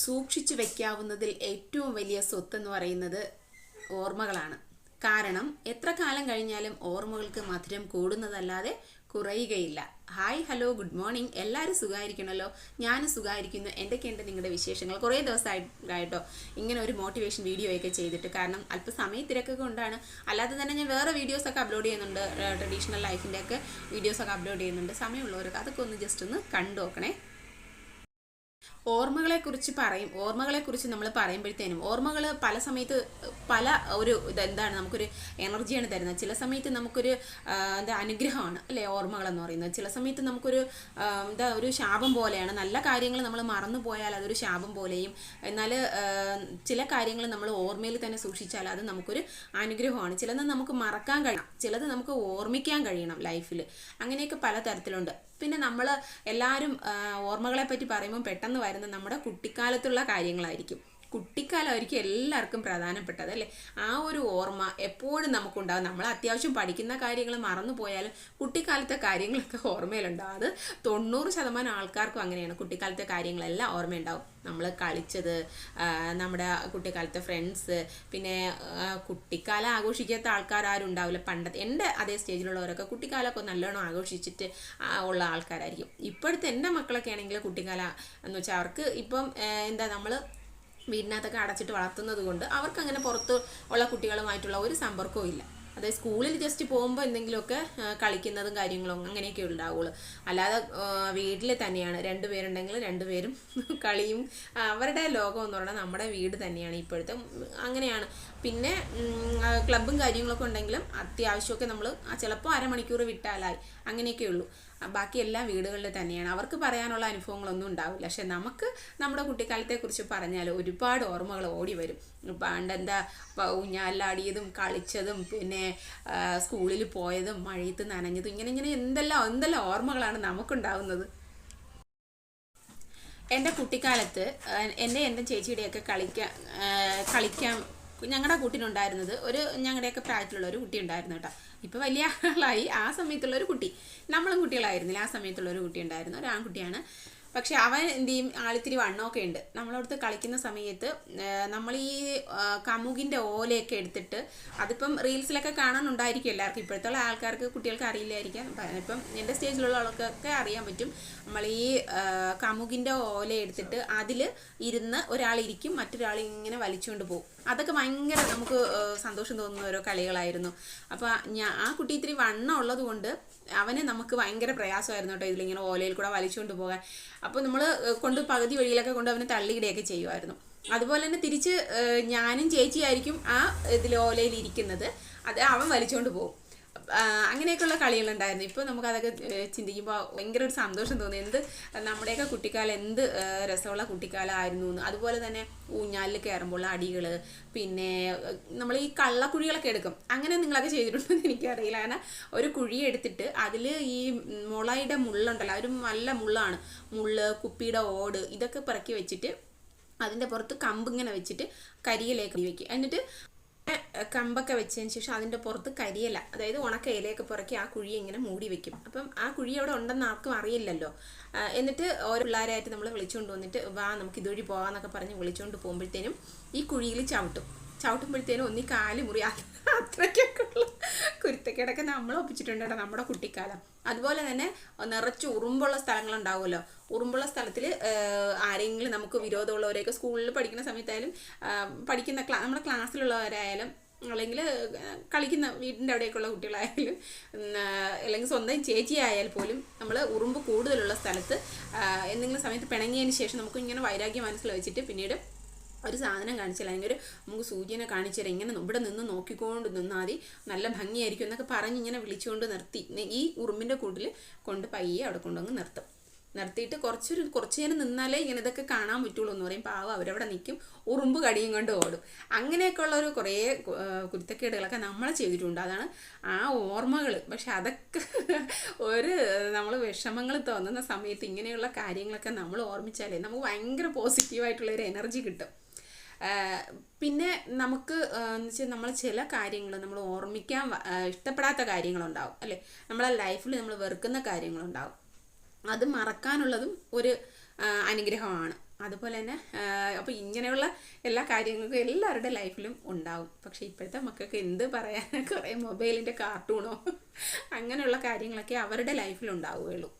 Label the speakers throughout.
Speaker 1: സൂക്ഷിച്ചു വെക്കാവുന്നതിൽ ഏറ്റവും വലിയ സ്വത്തെന്ന് പറയുന്നത് ഓർമ്മകളാണ്. കാരണം എത്ര കാലം കഴിഞ്ഞാലും ഓർമ്മകൾക്ക് മധുരം കൂടുന്നതല്ലാതെ കുറയുകയില്ല. Hi, hello, good morning. എല്ലാവരും സുഖമായിരിക്കണമല്ലോ. ഞാനും സുഖമായിരിക്കുന്നു. എന്തൊക്കെയുണ്ട് നിങ്ങളുടെ വിശേഷങ്ങൾ? കുറേ ദിവസമായിട്ടോ ഇങ്ങനെ ഒരു മോട്ടിവേഷൻ വീഡിയോ ഒക്കെ ചെയ്തിട്ട്. കാരണം അല്പസമയ തിരക്കൊക്കെ കൊണ്ടാണ്. അല്ലാതെ തന്നെ ഞാൻ വേറെ വീഡിയോസൊക്കെ അപ്ലോഡ് ചെയ്യുന്നുണ്ട്. ട്രഡീഷണൽ ലൈഫിൻ്റെ ഒക്കെ വീഡിയോസൊക്കെ അപ്ലോഡ് ചെയ്യുന്നുണ്ട്. സമയമുള്ളവർക്ക് അതൊക്കെ ഒന്ന് ജസ്റ്റ് ഒന്ന് കണ്ടു നോക്കണേ. ഓർമ്മകളെക്കുറിച്ച് നമ്മൾ പറയുമ്പോഴത്തേനും ഓർമ്മകൾ പല സമയത്ത് പല ഒരു ഇതെന്താണ് നമുക്കൊരു എനർജിയാണ് തരുന്നത്. ചില സമയത്ത് നമുക്കൊരു അനുഗ്രഹമാണ് അല്ലേ ഓർമ്മകളെന്ന് പറയുന്നത്. ചില സമയത്ത് നമുക്കൊരു ഒരു ശാപം പോലെയാണ്. നല്ല കാര്യങ്ങൾ നമ്മൾ മറന്നു പോയാൽ അതൊരു ശാപം പോലെയും, എന്നാൽ ചില കാര്യങ്ങൾ നമ്മൾ ഓർമ്മയിൽ തന്നെ സൂക്ഷിച്ചാൽ അത് നമുക്കൊരു അനുഗ്രഹമാണ്. ചിലത് നമുക്ക് മറക്കാൻ കഴിയണം, ചിലത് നമുക്ക് ഓർമ്മിക്കാൻ കഴിയണം ലൈഫിൽ. അങ്ങനെയൊക്കെ പല തരത്തിലുണ്ട്. പിന്നെ നമ്മൾ എല്ലാവരും ഓർമ്മകളെ പറ്റി പറയുമ്പോൾ പെട്ടെന്ന് വരുന്ന നമ്മുടെ കുട്ടിക്കാലത്തുള്ള കാര്യങ്ങളായിരിക്കും. കുട്ടിക്കാലമായിരിക്കും എല്ലാവർക്കും പ്രധാനപ്പെട്ടത് അല്ലേ. ആ ഒരു ഓർമ്മ എപ്പോഴും നമുക്കുണ്ടാകും. നമ്മൾ അത്യാവശ്യം പഠിക്കുന്ന കാര്യങ്ങൾ മറന്നു പോയാലും കുട്ടിക്കാലത്തെ കാര്യങ്ങളൊക്കെ ഓർമ്മയിലുണ്ടാവും. അത് 90% ആൾക്കാർക്കും അങ്ങനെയാണ്. കുട്ടിക്കാലത്തെ കാര്യങ്ങളെല്ലാം ഓർമ്മയുണ്ടാവും. നമ്മൾ കളിച്ചത്, നമ്മുടെ കുട്ടിക്കാലത്തെ ഫ്രണ്ട്സ്, പിന്നെ കുട്ടിക്കാലം ആഘോഷിക്കാത്ത ആൾക്കാർ ആരും ഉണ്ടാവില്ല. പണ്ടത്തെ എൻ്റെ അതേ സ്റ്റേജിലുള്ളവരൊക്കെ കുട്ടിക്കാലമൊക്കെ നല്ലോണം ആഘോഷിച്ചിട്ട് ഉള്ള ആൾക്കാരായിരിക്കും. ഇപ്പോഴത്തെ എൻ്റെ മക്കളൊക്കെ ആണെങ്കിൽ കുട്ടിക്കാലം എന്ന് വെച്ചാൽ അവർക്ക് ഇപ്പം നമ്മൾ വീടിനകത്തൊക്കെ അടച്ചിട്ട് വളർത്തുന്നത് കൊണ്ട് അവർക്ക് അങ്ങനെ പുറത്ത് ഉള്ള കുട്ടികളുമായിട്ടുള്ള ഒരു സമ്പർക്കവും ഇല്ല. അതായത് സ്കൂളിൽ ജസ്റ്റ് പോകുമ്പോൾ എന്തെങ്കിലുമൊക്കെ കളിക്കുന്നതും കാര്യങ്ങളും അങ്ങനെയൊക്കെ ഉണ്ടാവുള്ളൂ. അല്ലാതെ വീട്ടിൽ തന്നെയാണ്. 2 പേരുണ്ടെങ്കിൽ 2 പേരും കളിയും. അവരുടെ ലോകം എന്ന് പറഞ്ഞാൽ നമ്മുടെ വീട് തന്നെയാണ് ഇപ്പോഴത്തെ. അങ്ങനെയാണ്. പിന്നെ ക്ലബ്ബും കാര്യങ്ങളൊക്കെ ഉണ്ടെങ്കിലും അത്യാവശ്യമൊക്കെ നമ്മൾ ചിലപ്പോൾ അരമണിക്കൂർ വിട്ടാലായി, അങ്ങനെയൊക്കെ ഉള്ളൂ. ബാക്കി എല്ലാം വീടുകളിൽ തന്നെയാണ്. അവർക്ക് പറയാനുള്ള അനുഭവങ്ങളൊന്നും ഉണ്ടാവില്ല. പക്ഷെ നമുക്ക് നമ്മുടെ കുട്ടിക്കാലത്തെക്കുറിച്ച് പറഞ്ഞാൽ ഒരുപാട് ഓർമ്മകൾ ഓടി വരും. പണ്ട് ഊഞ്ഞാലാടിയതും കളിച്ചതും പിന്നെ സ്കൂളിൽ പോയതും മഴയത്ത് നനഞ്ഞതും ഇങ്ങനെ എന്തെല്ലാം ഓർമ്മകളാണ് നമുക്കുണ്ടാവുന്നത്. എൻ്റെ കുട്ടിക്കാലത്ത് എൻ്റെ ചേച്ചിയുടെയൊക്കെ കളിക്കാൻ ഞങ്ങളുടെ കൂട്ടിനുണ്ടായിരുന്നത് ഞങ്ങളുടെയൊക്കെ പ്രായത്തിലുള്ള ഒരു കുട്ടി ഉണ്ടായിരുന്നു കേട്ടോ. ഇപ്പോൾ വലിയ ആളായി. ആ സമയത്തുള്ളൊരു കുട്ടി, നമ്മളും കുട്ടികളായിരുന്നില്ല. ആ സമയത്തുള്ളൊരു കുട്ടി ഉണ്ടായിരുന്നു, ഒരു ആൺകുട്ടിയാണ്. പക്ഷെ അവൻ എന്ത് ചെയ്യും, ആളിത്തിരി വണ്ണമൊക്കെ ഉണ്ട്. നമ്മളടുത്ത് കളിക്കുന്ന സമയത്ത് നമ്മൾ ഈ കമുകിൻ്റെ ഓലയൊക്കെ എടുത്തിട്ട്, അതിപ്പം റീൽസിലൊക്കെ കാണാനുണ്ടായിരിക്കും എല്ലാവർക്കും. ഇപ്പോഴത്തുള്ള ആൾക്കാർക്ക് കുട്ടികൾക്ക് അറിയില്ലായിരിക്കാം. ഇപ്പം എൻ്റെ സ്റ്റേജിലുള്ള ആൾക്കൊക്കെ അറിയാൻ പറ്റും. നമ്മൾ ഈ കമുകിൻ്റെ ഓല എടുത്തിട്ട് അതിൽ ഇരുന്ന് ഒരാളിരിക്കും, മറ്റൊരാൾ ഇങ്ങനെ വലിച്ചുകൊണ്ട് പോകും. അതൊക്കെ ഭയങ്കര നമുക്ക് സന്തോഷം തോന്നുന്ന ഓരോ കളികളായിരുന്നു. അപ്പോൾ ആ കുട്ടി ഇത്തിരി വണ്ണം ഉള്ളത് കൊണ്ട് അവന് നമുക്ക് ഭയങ്കര പ്രയാസമായിരുന്നു കേട്ടോ ഇതിലിങ്ങനെ ഓലയിൽ കൂടെ വലിച്ചുകൊണ്ട് പോകാൻ. അപ്പോൾ നമ്മൾ പകുതി വഴിയിലൊക്കെ കൊണ്ട് അവനെ തള്ളിയിടുകയൊക്കെ ചെയ്യുമായിരുന്നു. അതുപോലെ തന്നെ തിരിച്ച് ഞാനും ചേച്ചിയായിരിക്കും ആ ഓലയിൽ ഇരിക്കുന്നത്, അത് അവൻ വലിച്ചുകൊണ്ട് പോകും. അങ്ങനെയൊക്കെയുള്ള കളികളുണ്ടായിരുന്നു. ഇപ്പോൾ നമുക്കതൊക്കെ ചിന്തിക്കുമ്പോൾ ഭയങ്കര ഒരു സന്തോഷം തോന്നി. നമ്മുടെയൊക്കെ കുട്ടിക്കാലം എന്ത് രസമുള്ള കുട്ടിക്കാലമായിരുന്നു എന്ന്. അതുപോലെ തന്നെ ഊഞ്ഞാലിൽ കയറുമ്പോൾ അടികൾ, പിന്നെ നമ്മൾ ഈ കള്ളക്കുഴികളൊക്കെ എടുക്കും. അങ്ങനെ നിങ്ങളൊക്കെ ചെയ്തിട്ടുണ്ടെന്ന് എനിക്കറിയില്ല. കാരണം ഒരു കുഴി എടുത്തിട്ട് അതിൽ ഈ മുളയുടെ മുള്ളുണ്ടല്ലോ, ഒരു നല്ല മുള്ളാണ്. കുപ്പിയുടെ ഓട് ഇതൊക്കെ പിറക്കി വെച്ചിട്ട് അതിൻ്റെ പുറത്ത് കമ്പിങ്ങനെ വെച്ചിട്ട് കരിയിലേക്ക് വെക്കും. എന്നിട്ട് കമ്പൊക്കെ വെച്ചതിന് ശേഷം അതിൻ്റെ പുറത്ത് കരിയില, അതായത് ഉണക്ക ഇലയൊക്കെ പുറക്കി ആ കുഴി ഇങ്ങനെ മൂടി വെക്കും. അപ്പം ആ കുഴി അവിടെ ഉണ്ടെന്ന് ആർക്കും അറിയില്ലല്ലോ. എന്നിട്ട് ഓരോ പിള്ളേരായിട്ട് നമ്മൾ വിളിച്ചുകൊണ്ട് വന്നിട്ട് വാ നമുക്ക് ഇതുവഴി പോകാമെന്നൊക്കെ പറഞ്ഞ് വിളിച്ചുകൊണ്ട് പോകുമ്പോഴത്തേനും ഈ കുഴിയിൽ ചവിട്ടുമ്പോഴത്തേനും ഒന്നി കാല് മുറി. അത്രയ്ക്കൊക്കെ ഉള്ള കുരുത്തക്കേടൊക്കെ നമ്മൾ ഒപ്പിച്ചിട്ടുണ്ട് കേട്ടോ നമ്മുടെ കുട്ടിക്കാലം. അതുപോലെ തന്നെ നിറച്ച് ഉറുമ്പുള്ള സ്ഥലങ്ങളുണ്ടാവുമല്ലോ. ഉറുമ്പുള്ള സ്ഥലത്തിൽ ആരെങ്കിലും നമുക്ക് വിരോധമുള്ളവരെയൊക്കെ സ്കൂളിൽ പഠിക്കുന്ന സമയത്തായാലും നമ്മുടെ ക്ലാസ്സിലുള്ളവരായാലും അല്ലെങ്കിൽ കളിക്കുന്ന വീടിൻ്റെ അവിടെയൊക്കെയുള്ള കുട്ടികളായാലും അല്ലെങ്കിൽ സ്വന്തം ചേച്ചി ആയാൽ പോലും നമ്മൾ ഉറുമ്പ് കൂടുതലുള്ള സ്ഥലത്ത് എന്തെങ്കിലും സമയത്ത് പിണങ്ങിയതിന് ശേഷം നമുക്ക് ഇങ്ങനെ വൈരാഗ്യം മനസ്സിൽ വെച്ചിട്ട് പിന്നീട് ഒരു സാധനം കാണിച്ചില്ല, അല്ലെങ്കിൽ നമുക്ക് സൂചിനെ കാണിച്ചു തരാം, ഇങ്ങനെ ഇവിടെ നിന്ന് നോക്കിക്കൊണ്ട് നിന്നാൽ മതി, നല്ല ഭംഗിയായിരിക്കും എന്നൊക്കെ പറഞ്ഞ് ഇങ്ങനെ വിളിച്ചുകൊണ്ട് നിർത്തി ഈ ഉറുമ്പിൻ്റെ കൂട്ടിൽ കൊണ്ട് പയ്യെ അവിടെ കൊണ്ടുവന്ന് നിർത്തിയിട്ട് കുറച്ച് നേരം നിന്നാലേ ഇങ്ങനെ ഇതൊക്കെ കാണാൻ പറ്റുള്ളൂ എന്ന് പറയും. പാവം അവരവിടെ നിൽക്കും, ഉറുമ്പ് കടിയും കൊണ്ട് ഓടും. അങ്ങനെയൊക്കെയുള്ള കുറേ കുരുത്തക്കേടുകളൊക്കെ നമ്മൾ ചെയ്തിട്ടുണ്ട്. അതാണ് ആ ഓർമ്മകൾ. പക്ഷെ അതൊക്കെ നമ്മൾ വിഷമങ്ങൾ തോന്നുന്ന സമയത്ത് ഇങ്ങനെയുള്ള കാര്യങ്ങളൊക്കെ നമ്മൾ ഓർമ്മിച്ചാലേ നമുക്ക് ഭയങ്കര പോസിറ്റീവായിട്ടുള്ളൊരു എനർജി കിട്ടും. പിന്നെ നമുക്ക് എന്ന് വെച്ചാൽ നമ്മൾ ചില കാര്യങ്ങൾ നമ്മൾ ഓർമ്മിക്കാൻ ഇഷ്ടപ്പെടാത്ത കാര്യങ്ങളുണ്ടാവും അല്ലേ. നമ്മളെ ലൈഫിൽ നമ്മൾ വെറുക്കുന്ന കാര്യങ്ങളുണ്ടാവും. അത് മറക്കാനുള്ളതും ഒരു അനുഗ്രഹമാണ്. അതുപോലെ തന്നെ അപ്പോൾ ഇങ്ങനെയുള്ള എല്ലാ കാര്യങ്ങൾക്കും എല്ലാവരുടെ ലൈഫിലും ഉണ്ടാവും. പക്ഷേ ഇപ്പോഴത്തെ മക്കൾക്ക് എന്ത് പറയാൻ, കുറേ മൊബൈലിൻ്റെ കാർട്ടൂണോ അങ്ങനെയുള്ള കാര്യങ്ങളൊക്കെ അവരുടെ ലൈഫിലുണ്ടാവുകയുള്ളൂ.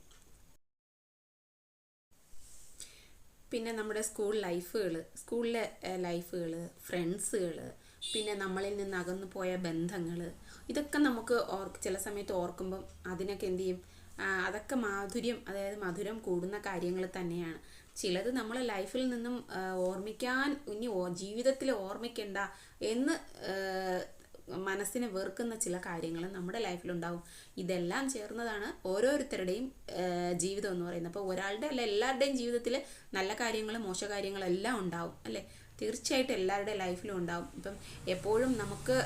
Speaker 1: പിന്നെ നമ്മുടെ സ്കൂളിലെ ലൈഫുകൾ, ഫ്രണ്ട്സുകൾ, പിന്നെ നമ്മളിൽ നിന്ന് അകന്നു പോയ ബന്ധങ്ങൾ, ഇതൊക്കെ നമുക്ക് ചില സമയത്ത് ഓർക്കുമ്പം അതിനൊക്കെ എന്തു ചെയ്യും, അതൊക്കെ അതായത് മധുരം കൂടുന്ന കാര്യങ്ങൾ തന്നെയാണ്. ചിലത് നമ്മൾ ലൈഫിൽ നിന്നും ഓർമ്മിക്കാൻ, ഇനി ജീവിതത്തിൽ ഓർമ്മിക്കേണ്ട എന്ന് മനസ്സിനെ വെറുക്കുന്ന ചില കാര്യങ്ങൾ നമ്മുടെ ലൈഫിലുണ്ടാവും. ഇതെല്ലാം ചേർന്നതാണ് ഓരോരുത്തരുടെയും ജീവിതം എന്ന് പറയുന്നത്. അപ്പോൾ ഒരാളുടെ അല്ല, എല്ലാവരുടെയും ജീവിതത്തിൽ നല്ല കാര്യങ്ങളും മോശ കാര്യങ്ങളും എല്ലാം ഉണ്ടാവും അല്ലേ. തീർച്ചയായിട്ടും എല്ലാവരുടെ ലൈഫിലും ഉണ്ടാവും. ഇപ്പം എപ്പോഴും നമുക്ക്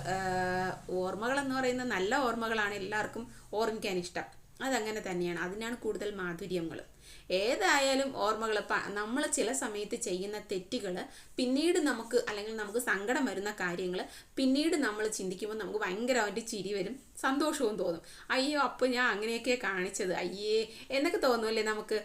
Speaker 1: ഓർമ്മകളെന്ന് പറയുന്ന നല്ല ഓർമ്മകളാണ് എല്ലാവർക്കും ഓർമ്മിക്കാൻ ഇഷ്ടം. അതങ്ങനെ തന്നെയാണ്. അതിനാണ് കൂടുതൽ മാധുര്യങ്ങൾ. ഏതായാലും ഓർമ്മകൾ, നമ്മൾ ചില സമയത്ത് ചെയ്യുന്ന തെറ്റുകൾ പിന്നീട് നമുക്ക് സങ്കടം വരുന്ന കാര്യങ്ങൾ പിന്നീട് നമ്മൾ ചിന്തിക്കുമ്പോൾ നമുക്ക് ഭയങ്കരമായിട്ട് ചിരി വരും, സന്തോഷവും തോന്നും. അയ്യോ അപ്പോൾ ഞാൻ അങ്ങനെയൊക്കെ കാണിച്ചത്, അയ്യേ എന്നൊക്കെ തോന്നുമല്ലേ നമുക്ക്.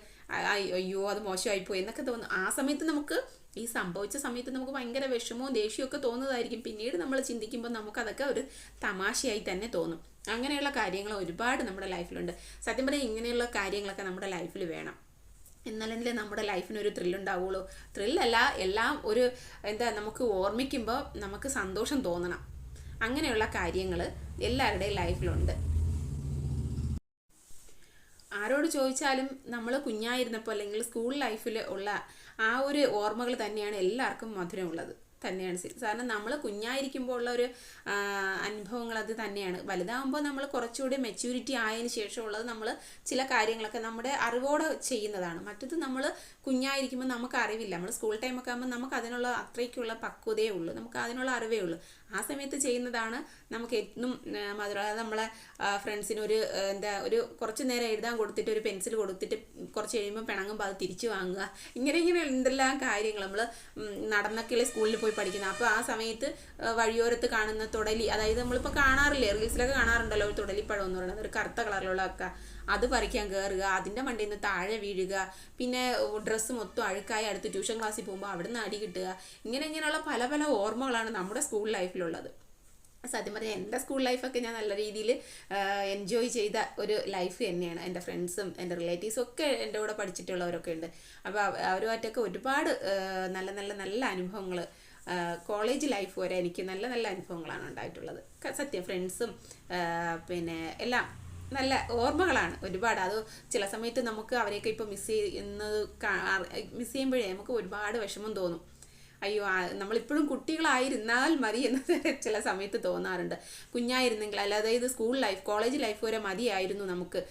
Speaker 1: അയ്യോ അത് മോശമായിപ്പോയി എന്നൊക്കെ തോന്നും. ആ സമയത്ത് നമുക്ക് ഈ സംഭവിച്ച സമയത്ത് നമുക്ക് ഭയങ്കര വിഷമവും ദേഷ്യവും ഒക്കെ തോന്നുന്നതായിരിക്കും. പിന്നീട് നമ്മൾ ചിന്തിക്കുമ്പോൾ നമുക്കതൊക്കെ ഒരു തമാശയായി തന്നെ തോന്നും. അങ്ങനെയുള്ള കാര്യങ്ങൾ ഒരുപാട് നമ്മുടെ ലൈഫിലുണ്ട്. സത്യം പറഞ്ഞാൽ ഇങ്ങനെയുള്ള കാര്യങ്ങളൊക്കെ നമ്മുടെ ലൈഫിൽ വേണം. എന്നാലല്ലേ നമ്മുടെ ലൈഫിനൊരു ത്രില്ലുണ്ടാവുള്ളൂ. ത്രില്ലല്ല, എല്ലാം ഒരു നമുക്ക് ഓർമ്മിക്കുമ്പോൾ നമുക്ക് സന്തോഷം തോന്നണം. അങ്ങനെയുള്ള കാര്യങ്ങൾ എല്ലാവരുടെയും ലൈഫിലുണ്ട്. ആരോട് ചോദിച്ചാലും നമ്മൾ കുഞ്ഞായിരുന്നപ്പോൾ അല്ലെങ്കിൽ സ്കൂൾ ലൈഫിൽ ഉള്ള ആ ഒരു ഓർമ്മകൾ തന്നെയാണ് എല്ലാവർക്കും മധുരമുള്ളത് തന്നെയാണ്. കാരണം നമ്മൾ കുഞ്ഞായിരിക്കുമ്പോൾ ഉള്ള ഒരു അനുഭവങ്ങൾ അത് തന്നെയാണ്. വലുതാകുമ്പോൾ നമ്മൾ കുറച്ചുകൂടി മെച്യൂരിറ്റി ആയതിനു ശേഷമുള്ളത് നമ്മൾ ചില കാര്യങ്ങളൊക്കെ നമ്മുടെ അറിവോടെ ചെയ്യുന്നതാണ്. മറ്റത് നമ്മൾ കുഞ്ഞായിരിക്കുമ്പോൾ നമുക്ക് അറിവില്ല. നമ്മൾ സ്കൂൾ ടൈമൊക്കെ ആകുമ്പോൾ നമുക്ക് അതിനുള്ള അത്രയ്ക്കുള്ള പക്വതയേ ഉള്ളൂ, നമുക്ക് അതിനുള്ള അറിവേ ഉള്ളൂ. ആ സമയത്ത് ചെയ്യുന്നതാണ് നമുക്ക് എന്നും മധുരം. അതായത് നമ്മളെ ഫ്രണ്ട്സിന് ഒരു കുറച്ച് നേരം എഴുതാൻ കൊടുത്തിട്ട് ഒരു പെൻസിൽ കൊടുത്തിട്ട് കുറച്ച് കഴിയുമ്പോൾ പിണങ്ങുമ്പോൾ അത് തിരിച്ചു വാങ്ങുക. ഇങ്ങനെ എന്തെല്ലാം കാര്യങ്ങൾ നമ്മൾ നടന്നൊക്കെയല്ലേ സ്കൂളിൽ പോയി പഠിക്കുന്നത്. അപ്പോൾ ആ സമയത്ത് വഴിയോരത്ത് കാണുന്ന തുടലി, അതായത് നമ്മളിപ്പോൾ കാണാറില്ലേ, റീൽസിലൊക്കെ കാണാറുണ്ടല്ലോ ഒരു തുടലിപ്പഴം എന്ന് പറയുന്നത്, ഒരു കറുത്ത കളറിലുള്ള ഒക്കെ, അത് പറിക്കാൻ കയറുക, അതിൻ്റെ മണ്ടയിൽ നിന്ന് താഴെ വീഴുക, പിന്നെ ഡ്രസ്സ് മൊത്തം അഴുക്കായി അടുത്ത് ട്യൂഷൻ ക്ലാസ്സിൽ പോകുമ്പോൾ അവിടെ നിന്ന് അടി കിട്ടുക. ഇങ്ങനെയുള്ള പല പല ഓർമ്മകളാണ് നമ്മുടെ സ്കൂൾ ലൈഫിലുള്ളത്. സത്യം പറഞ്ഞാൽ എൻ്റെ സ്കൂൾ ലൈഫൊക്കെ ഞാൻ നല്ല രീതിയിൽ എൻജോയ് ചെയ്ത ഒരു ലൈഫ് തന്നെയാണ്. എൻ്റെ ഫ്രണ്ട്സും എൻ്റെ റിലേറ്റീവ്സും ഒക്കെ എൻ്റെ കൂടെ പഠിച്ചിട്ടുള്ളവരൊക്കെ ഉണ്ട്. അപ്പോൾ അവരുമായിട്ടൊക്കെ ഒരുപാട് നല്ല നല്ല നല്ല അനുഭവങ്ങൾ, കോളേജ് ലൈഫ് വരെ എനിക്ക് നല്ല നല്ല അനുഭവങ്ങളാണ് ഉണ്ടായിട്ടുള്ളത്. സത്യം, ഫ്രണ്ട്സും പിന്നെ എല്ലാം നല്ല ഓർമ്മകളാണ് ഒരുപാട്. അത് ചില സമയത്ത് നമുക്ക് അവരെയൊക്കെ ഇപ്പോൾ മിസ് ചെയ്യുമ്പോഴേ നമുക്ക് ഒരുപാട് വിഷമം തോന്നും. അയ്യോ നമ്മളിപ്പോഴും കുട്ടികളായിരുന്നാൽ മതി എന്ന് ചില സമയത്ത് തോന്നാറുണ്ട്. കുഞ്ഞായിരുന്നെങ്കിൽ, അതായത് സ്കൂൾ ലൈഫ്, കോളേജ് ലൈഫ് വരെ മതിയായിരുന്നു നമുക്ക്,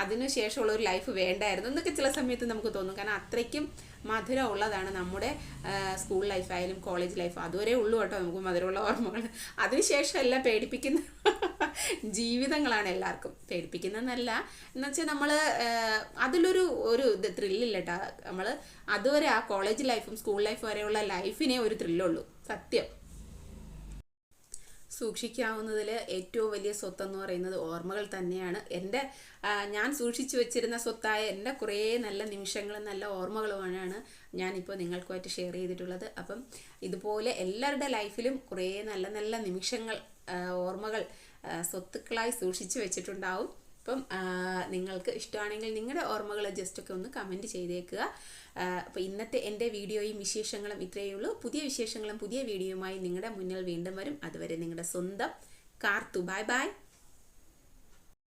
Speaker 1: അതിനു ശേഷമുള്ള ഒരു ലൈഫ് വേണ്ടായിരുന്നു എന്നൊക്കെ ചില സമയത്ത് നമുക്ക് തോന്നും. കാരണം അത്രയ്ക്കും മധുരം ഉള്ളതാണ് നമ്മുടെ സ്കൂൾ ലൈഫായാലും കോളേജ് ലൈഫ്. അതുവരെ ഉള്ളൂ കേട്ടോ നമുക്ക് മധുരമുള്ള ഓർമ്മകൾ. അതിനുശേഷം എല്ലാം പേടിപ്പിക്കുന്ന ജീവിതങ്ങളാണ് എല്ലാവർക്കും. പേടിപ്പിക്കുന്നതെന്നല്ല, എന്നുവെച്ചാൽ നമ്മൾ അതിലൊരു ത്രില്ലില്ല കേട്ടോ. നമ്മൾ അതുവരെ ആ കോളേജ് ലൈഫും സ്കൂൾ ലൈഫ് വരെയുള്ള ലൈഫിനെ ഒരു ത്രില്ലുള്ളൂ. സത്യം. സൂക്ഷിക്കാവുന്നതിൽ ഏറ്റവും വലിയ സ്വത്തെന്ന് പറയുന്നത് ഓർമ്മകൾ തന്നെയാണ്. ഞാൻ സൂക്ഷിച്ചു വെച്ചിരുന്ന സ്വത്തായ എൻ്റെ കുറേ നല്ല നിമിഷങ്ങളും നല്ല ഓർമ്മകളുമാണ് ഞാനിപ്പോൾ നിങ്ങൾക്കുമായിട്ട് ഷെയർ ചെയ്തിട്ടുള്ളത്. അപ്പം ഇതുപോലെ എല്ലാവരുടെ ലൈഫിലും കുറേ നല്ല നല്ല നിമിഷങ്ങൾ, ഓർമ്മകൾ സ്വത്തുക്കളായി സൂക്ഷിച്ചു വെച്ചിട്ടുണ്ടാവും. അപ്പം നിങ്ങൾക്ക് ഇഷ്ടമാണെങ്കിൽ നിങ്ങളുടെ ഓർമ്മകൾ ജസ്റ്റൊക്കെ ഒന്ന് കമൻറ്റ് ചെയ്തേക്കുക. അപ്പോൾ ഇന്നത്തെ എൻ്റെ വീഡിയോയും വിശേഷങ്ങളും ഇത്രയേ ഉള്ളൂ. പുതിയ വിശേഷങ്ങളും പുതിയ വീഡിയോയുമായി നിങ്ങളുടെ മുന്നിൽ വീണ്ടും വരും. അതുവരെ നിങ്ങളുടെ സ്വന്തം കാർത്തു. Bye bye.